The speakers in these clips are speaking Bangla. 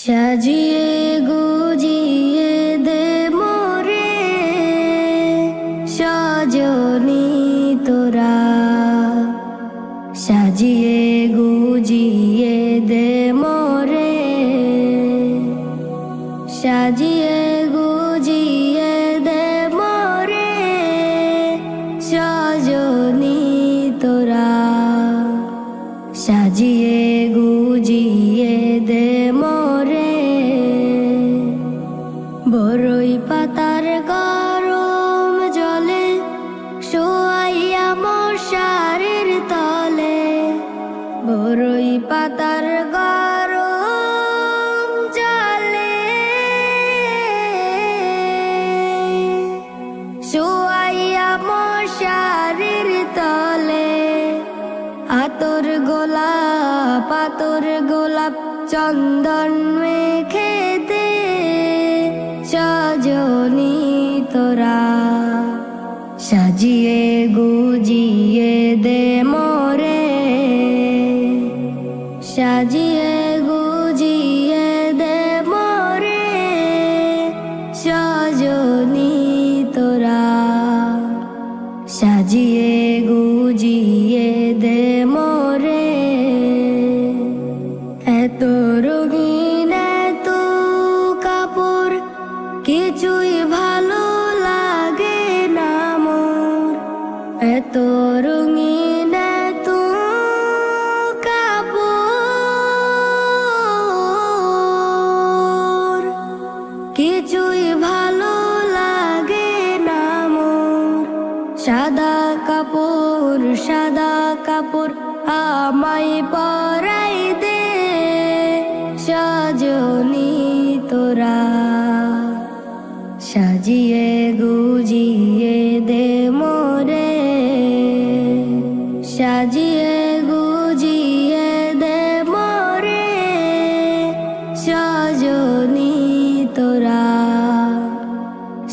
সাজিয়ে গুজিয়ে দে মোরে সজনী তোরা, সাজিয়ে গুজিয়ে দে মোরে, সাজিয়ে গুজিয়ে দে মোরে সজনী তোরা, সাজিয়ে গুজিয়ে দে মোরে। বরই পাতার গরম জলে শোয়াইয়া মশারির তলে, বরই পাতার গরম জলে শোয়াইয়া মশারির তলে, আতর গোলাপ আতর গোলাপ চন্দন মেখে দে সজনী তোরা, সাজিয়ে গুজিয়ে দে মোরে, সাজিয়ে গুজিয়ে দে মোরে সজনী তোরা, সাজিয়ে গুজিয়ে দে মোরে। এত রঙিন এত কাপড় কিছুই ভালো লাগে না মোর, এত রঙিন এত কাপড় কিছুই ভালো লাগে না মোর। সাদা কাপড় আমায় পরাই দে সজনী তোরা, সাজিয়ে গুজিয়ে দে মোরে, সাজিয়ে গুজিয়ে দে মোরে সজনী তোরা,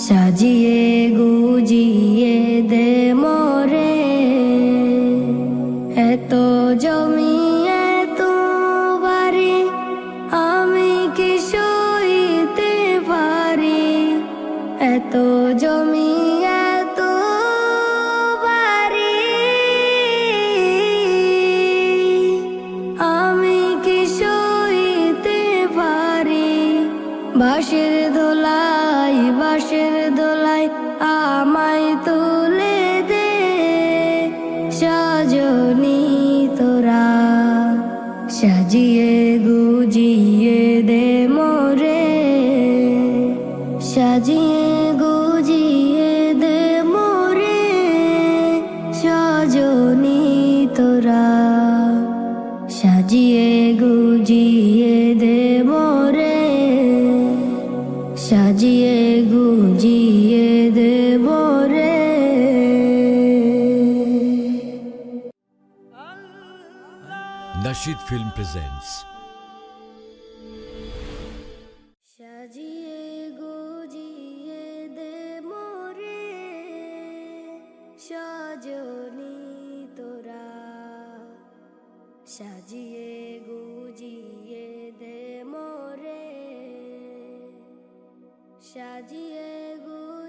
সাজিয়ে গুজিয়ে দে মোরে। এত জমি এত বাড়ি আমি কি সইতে পারি, এত জমি এত বাড়ি আমি কি সইতে পারি। বাঁশের দোলাই আমায় তুলে দে সজনী তোরা, সাজিয়ে গুজিয়ে দে মোরে, সাজিয়ে গুজিয়ে দে মোরে সজনী তোরা, সাজিয়ে গুজিয়ে দে মোরে, সাজিয়ে গুজিয়ে দে মোরে। Nasheed Film presents সাজিয়ে গুজিয়ে দে মোরে সজনী তোরা, সাজিয়ে গুজিয়ে দে মোরে, সাজিয়ে